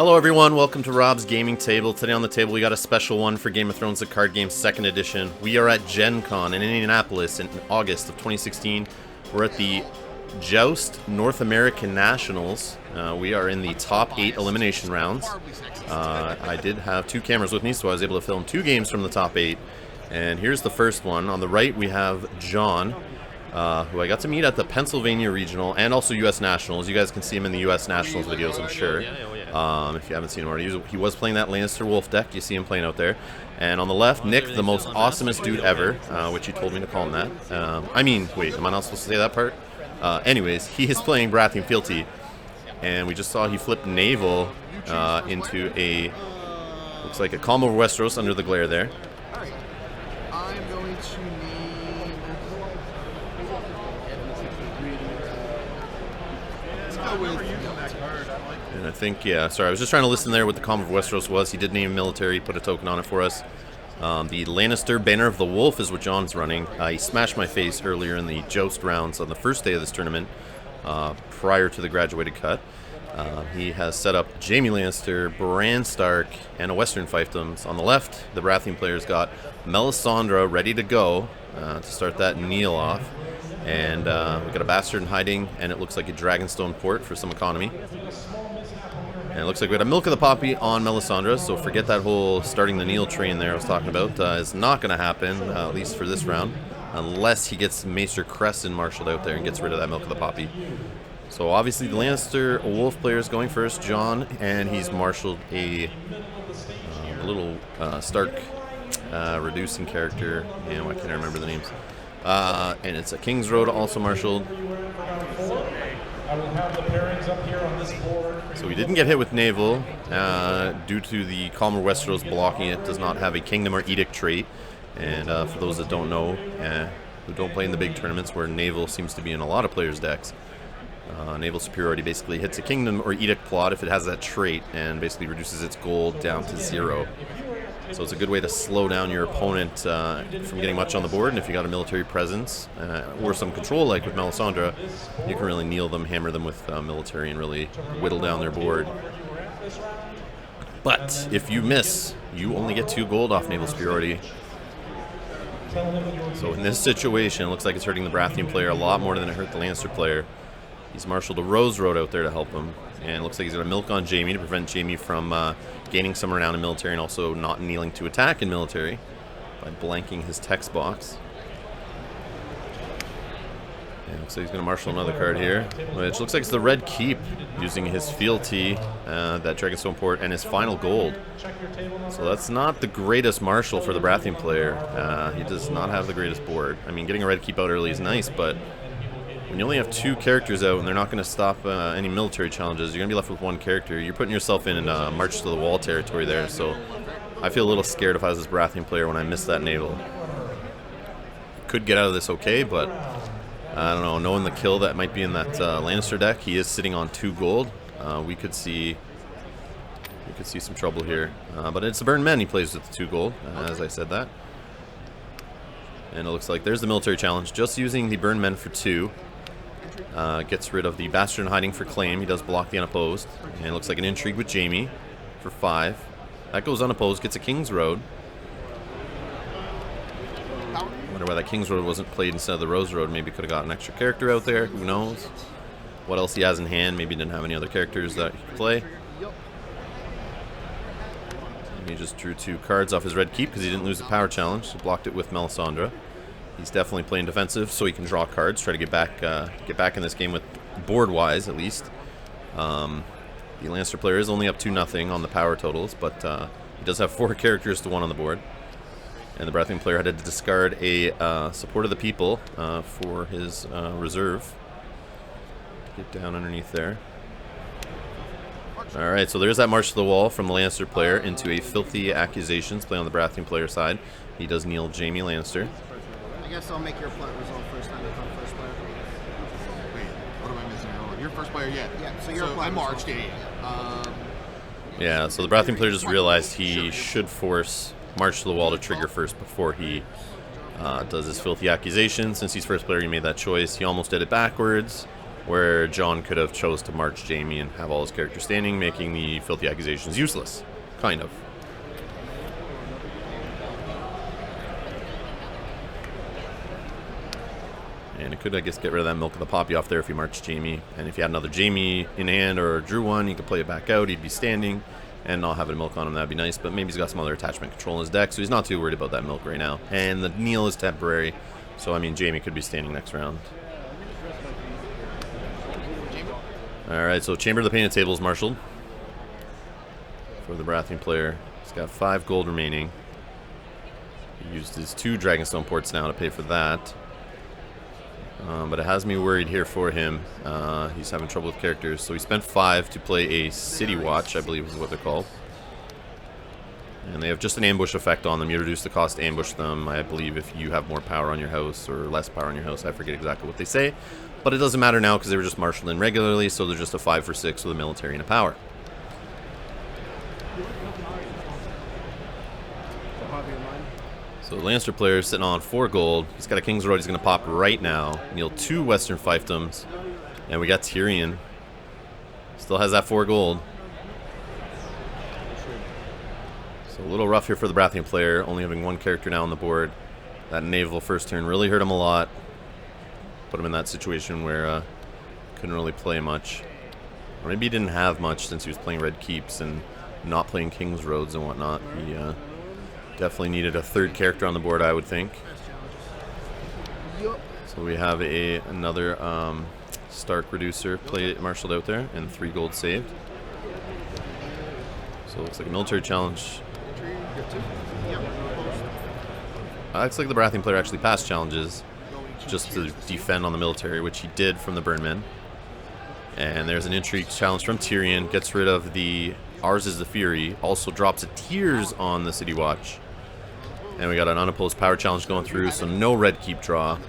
Hello everyone, welcome to Rob's Gaming Table. Today on the table we got a special one for Game of Thrones The Card Game 2nd Edition. We are at GenCon in Indianapolis in August of 2016. We're at the Joust North American Nationals. We are in the top 8 elimination rounds. I did have 2 cameras with me, so I was able to film 2 games from the top 8. And here's the first one. On the right we have John, who I got to meet at the Pennsylvania Regional and also U.S. Nationals. You guys can see him in the U.S. Nationals videos, I'm sure. If you haven't seen him already, he was playing that Lannister Wolf deck. You see him playing out there. And on the left, Nick, the most awesomest dude ever, which he told me to call him that. I mean, wait, am I not supposed to say that part? Anyways, he is playing Baratheon Fealty, and we just saw he flipped Naval into a, looks like a Calm Over Westeros under the glare there. Alright, I'm going to need... Let's go with... And I think, yeah, sorry, I was just trying to listen there what the Calm of Westeros was. He did name military, put a token on it for us. The Lannister Banner of the Wolf is what John's running. He smashed my face earlier in the Joust rounds on the first day of this tournament, prior to the graduated cut. He has set up Jaime Lannister, Bran Stark, and a Western fiefdoms. On the left, the Baratheon player's got Melisandre ready to go to start that kneel off. And we got a Bastard in hiding, and it looks like a Dragonstone port for some economy. And it looks like we got a Milk of the Poppy on Melisandre, so forget that whole starting the kneel train there I was talking about. It's not going to happen, at least for this round, unless he gets Maester Creston marshaled out there and gets rid of that Milk of the Poppy. So obviously the Lannister Wolf player is going first, John, and he's marshaled a little Stark reducing character. And why can't I remember the names? And it's a King's Road also marshaled. I will have the pairings up here on this board. So we didn't get hit with Naval due to the Calmer Westeros blocking it. Does not have a Kingdom or Edict trait. And for those that don't know, who don't play in the big tournaments where Naval seems to be in a lot of players' decks, Naval Superiority basically hits a Kingdom or Edict plot if it has that trait and basically reduces its gold down to 0. So it's a good way to slow down your opponent from getting much on the board, and if you got a military presence or some control like with Melisandre, you can really kneel them, hammer them with military, and really whittle down their board. But if you miss, you only get 2 gold off Naval Superiority. So in this situation, it looks like it's hurting the Baratheon player a lot more than it hurt the Lannister player. He's marshaled a Rose Road out there to help him, and it looks like he's going to milk on Jaime to prevent Jaime from gaining some renown in military and also not kneeling to attack in military by blanking his text box. And it looks like he's going to marshal another card here, which looks like it's the Red Keep using his fealty, that Dragonstone port, and his final gold. So that's not the greatest marshal for the Baratheon player. He does not have the greatest board. I mean, getting a Red Keep out early is nice, but when you only have 2 characters out and they're not going to stop any military challenges, you're going to be left with 1 character. You're putting yourself in March to the Wall territory there, so I feel a little scared if I was this Baratheon player when I missed that Naval. Could get out of this okay, but I don't know. Knowing the kill that might be in that Lannister deck, he is sitting on 2 gold. We could see some trouble here. But it's the Burn Men he plays with the 2 gold, as I said that. And it looks like there's the military challenge. Just using the Burn Men for 2. Gets rid of the Bastard in hiding for claim. He does block the unopposed. And it looks like an intrigue with Jaime for 5. That goes unopposed, gets a King's Road. I wonder why that King's Road wasn't played instead of the Rose Road. Maybe could have got an extra character out there. Who knows? What else he has in hand. Maybe he didn't have any other characters that he could play. And he just drew 2 cards off his Red Keep because he didn't lose the power challenge. So blocked it with Melisandre. He's definitely playing defensive, so he can draw cards, try to get back in this game with board-wise at least. The Lannister player is only up 2-0 on the power totals, but he does have 4 characters to 1 on the board. And the Baratheon player had to discard a Support of the People for his reserve. Get down underneath there. Alright, so there's that March to the Wall from the Lannister player into a Filthy Accusations play on the Baratheon player side. He does kneel Jaime Lannister. I guess I'll make your result first time to come first player. Wait, what am I missing? You're first player yet? Yeah, so you're I marched, Yeah, so the Baratheon player just realized he should force March to the Wall to trigger first before he does his Filthy Accusation. Since he's first player, he made that choice. He almost did it backwards. where John could have chose to march Jamie and have all his characters standing, making the Fealty accusations useless. Kind of. And it could, I guess, get rid of that Milk of the Poppy off there if you marched Jamie. And if you had another Jamie in hand or drew one, you could play it back out. He'd be standing and not having Milk on him. That'd be nice. But maybe he's got some other attachment control in his deck, so he's not too worried about that Milk right now. And the kneel is temporary, so I mean, Jamie could be standing next round. Alright, so Chamber of the Painted Table is marshaled for the Baratheon player. He's got 5 gold remaining. He used his 2 Dragonstone ports now to pay for that. But it has me worried here for him. He's having trouble with characters. So he spent 5 to play a City Watch, I believe is what they're called. And they have just an ambush effect on them. You reduce the cost to ambush them, I believe, if you have more power on your house or less power on your house. I forget exactly what they say. But it doesn't matter now because they were just marshaled in regularly, so they're just a 5 for 6 with a military and a power. So the Lannister player is sitting on 4 gold. He's got a King's Road he's going to pop right now. Kneel 2 Western Fiefdoms. And we got Tyrion. Still has that 4 gold. So a little rough here for the Baratheon player, only having 1 character now on the board. That naval first turn really hurt him a lot. Put him in that situation where couldn't really play much. Or maybe he didn't have much since he was playing Red Keeps and not playing King's Roads and whatnot. He definitely needed a 3rd character on the board, I would think. So we have another Stark Reducer marshaled out there and 3 gold saved. So it looks like a military challenge. Looks like the Baratheon player actually passed challenges just to defend on the military, which he did from the Burnmen. And there's an intrigue challenge from Tyrion. Gets rid of the Ours is the Fury. Also drops a Tears on the City Watch. And we got an unopposed power challenge going through, so no Red Keep draw. Okay.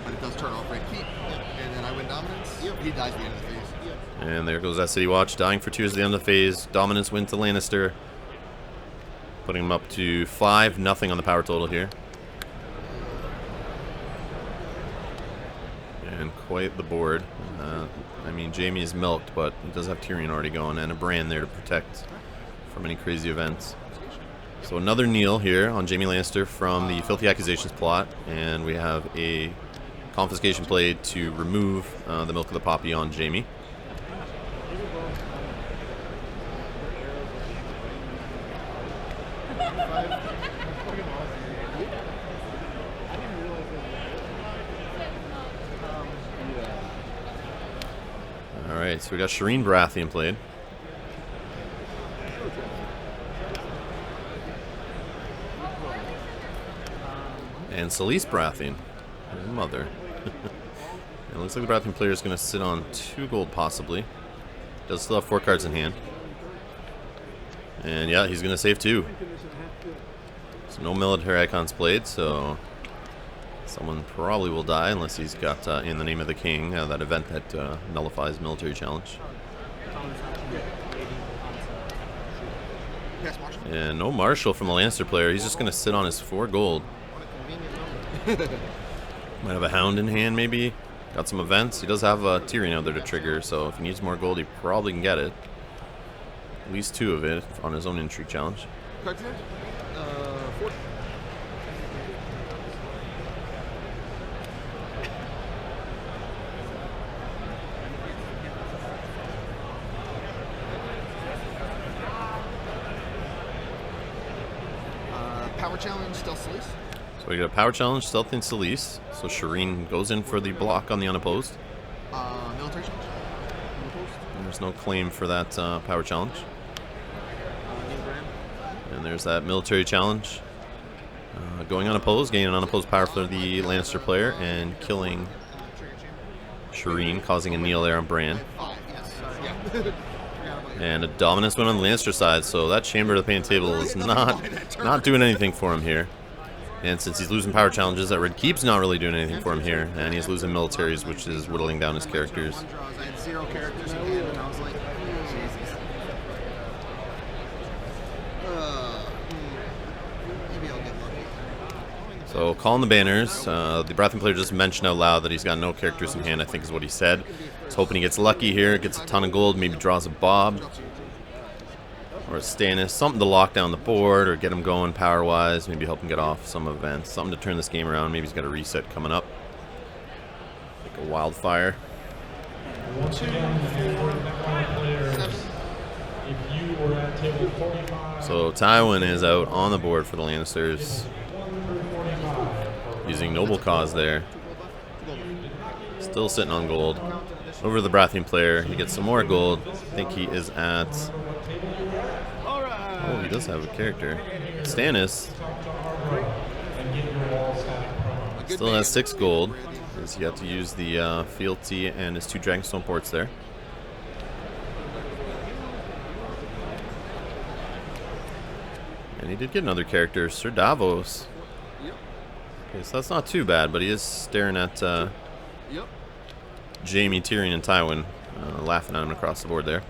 But it does turn off Red Keep. And then I win Dominance. He dies at the end of the phase. And there goes that City Watch, dying for Tears at the end of the phase. Dominance win to Lannister. Putting him up to 5-0 on the power total here. And quite the board. I mean, Jamie is milked, but he does have Tyrion already going and a Bran there to protect from any crazy events. So another kneel here on Jaime Lannister from the Fealty Accusations plot, and we have a confiscation played to remove the Milk of the Poppy on Jaime. Alright, so we got Shireen Baratheon played. And Selyse Baratheon, her mother. It looks like the Baratheon player is going to sit on 2 gold possibly. Does still have 4 cards in hand. And yeah, he's going to save 2. So no military icons played, so someone probably will die unless he's got In the Name of the King, that event that nullifies military challenge. And no Marshal from the Lannister player. He's just going to sit on his 4 gold. Might have a Hound in hand, maybe. Got some events. He does have a Tyrion out there to trigger, so if he needs more gold, he probably can get it. At least 2 of it on his own intrigue challenge. Cards in? 4. Power challenge, Stealth Selyse. So we got a power challenge, Stealth and Selyse. So Shireen goes in for the block on the unopposed. Military challenge. Unopposed. There's no claim for that power challenge. And there's that military challenge. Going unopposed, gaining an unopposed power for the Lannister player and killing Shireen, causing a kneel there on Bran. And a dominance win on the Lannister side, so that Chamber of the Painted Table is not doing anything for him here. And since he's losing power challenges, that Red Keep's not really doing anything for him here. And he's losing militaries, which is whittling down his characters. I had 0 characters in hand, and I was like, Jesus. Maybe I'll get lucky. So calling the banners. The Baratheon player just mentioned out loud that he's got no characters in hand, I think is what he said. He's hoping he gets lucky here, gets a ton of gold, maybe draws a Bob. Or a Stannis, something to lock down the board or get him going power-wise, maybe help him get off some events. Something to turn this game around. Maybe he's got a reset coming up. Like a wildfire. Once again, for Netcon players, if you were at table 45, So Tywin is out on the board for the Lannisters. 145. Using Noble Cause there. Still sitting on gold. Over to the Baratheon player. He gets some more gold. I think he is at... Oh, he does have a character. Stannis still has 6 gold. He got to use the Fealty and his 2 Dragonstone ports there. And he did get another character, Sir Davos. Okay, so that's not too bad, but he is staring at Jaime, Tyrion, and Tywin, laughing at him across the board there.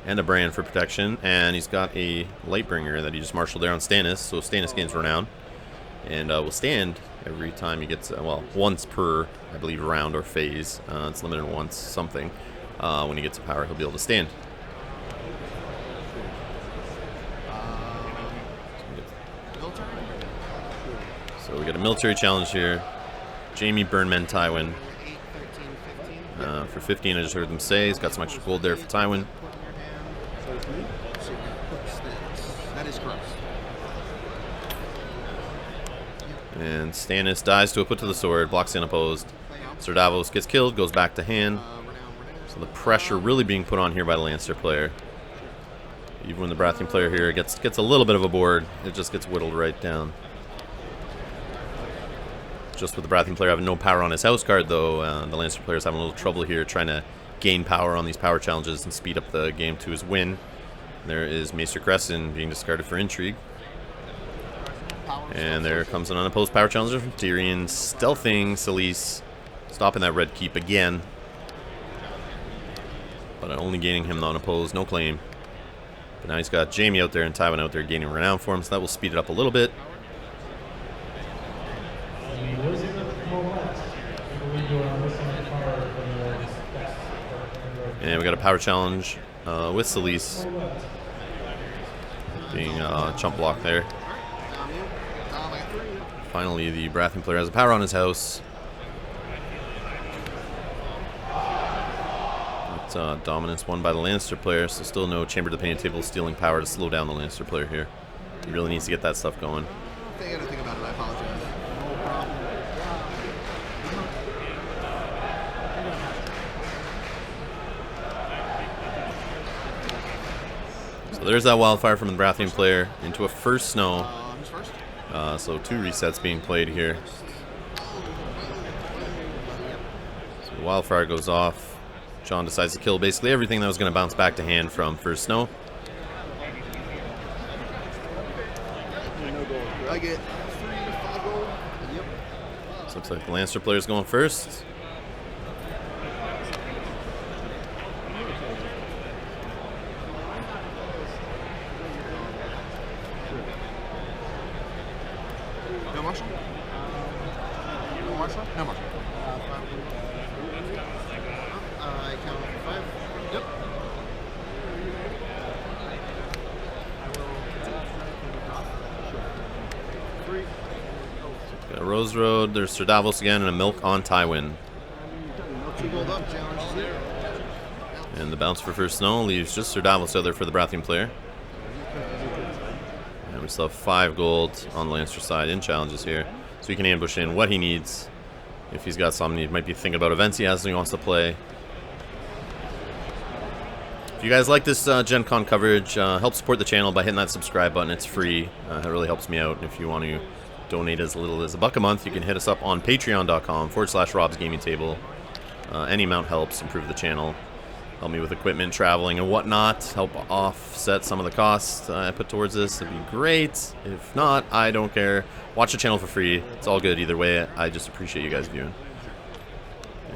And a brand for protection, and he's got a Lightbringer that he just marshaled there on Stannis, so Stannis gains renown, and will stand every time he gets, well, once per, I believe, round or phase. It's limited once something. When he gets a power, he'll be able to stand. So we got a military challenge here. Jaime, Burnman, Tywin. For 15, I just heard them say. He's got some extra gold there for Tywin. That is correct. And Stannis dies to a put to the sword, blocks the unopposed. Sir Davos gets killed, goes back to hand. So the pressure really being put on here by the Lannister player. Even when the Baratheon player here gets a little bit of a board, it just gets whittled right down. Just with the Baratheon player having no power on his house card, though, the Lannister player's having a little trouble here trying to gain power on these power challenges and speed up the game to his win. There is Maester Crescent being discarded for intrigue. And there comes an unopposed power challenger from Tyrion, stealthing Selyse, stopping that red keep again. But only gaining him the unopposed, no claim. But now he's got Jaime out there and Tywin out there gaining renown for him, so that will speed it up a little bit. And we got a power challenge with Selyse being chump block there. Finally, the Baratheon player has a power on his house. But, dominance won by the Lannister player, so still no Chamber to the Painted Table stealing power to slow down the Lannister player here. He really needs to get that stuff going. I gotta think about it, I apologize. No problem. So there's that wildfire from the Baratheon player into a first snow. Who's first? So 2 resets being played here. So wildfire goes off. Jon decides to kill basically everything that was going to bounce back to hand from first snow. I get 3 to 5 gold. Yep. So looks like the Lannister player's going first. No Marshall? No Marshall? No Marshall. I count 5. Yep. Got a Rose Road, there's Sir Davos again, and a milk on Tywin. 2 gold up, challenge is there. And the bounce for first snow leaves just Sir Davos out there for the Baratheon player. And we still have 5 gold on the Lannister side in challenges here. So he can ambush in what he needs. If he's got something, he might be thinking about events he has and he wants to play. If you guys like this Gen Con coverage, help support the channel by hitting that subscribe button. It's free. It really helps me out. And if you want to donate as little as $1 a month, you can hit us up on patreon.com/Rob's Gaming Table. Any amount helps improve the channel. Help me with equipment, traveling, and whatnot. Help offset some of the costs I put towards this. It'd be great. If not, I don't care. Watch the channel for free. It's all good either way. I just appreciate you guys viewing.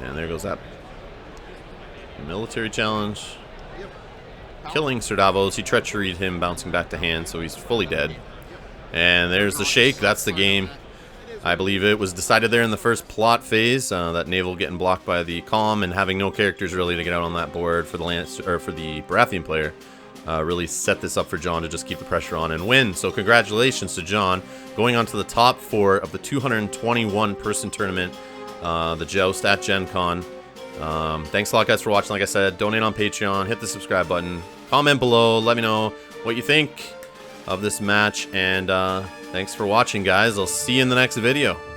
And there goes that military challenge. Killing Sir Davos. He treacheryed him, bouncing back to hand, so he's fully dead. And there's the shake. That's the game. I believe it was decided there in the first plot phase that naval getting blocked by the Calm and having no characters really to get out on that board for the Lannister, or for the Baratheon player really set this up for John to just keep the pressure on and win. So congratulations to John, going on to the top 4 of the 221 person tournament, the Joust at GenCon. Thanks a lot, guys, for watching. Like I said, donate on Patreon, hit the subscribe button, comment below, let me know what you think of this match, and thanks for watching, guys. I'll see you in the next video.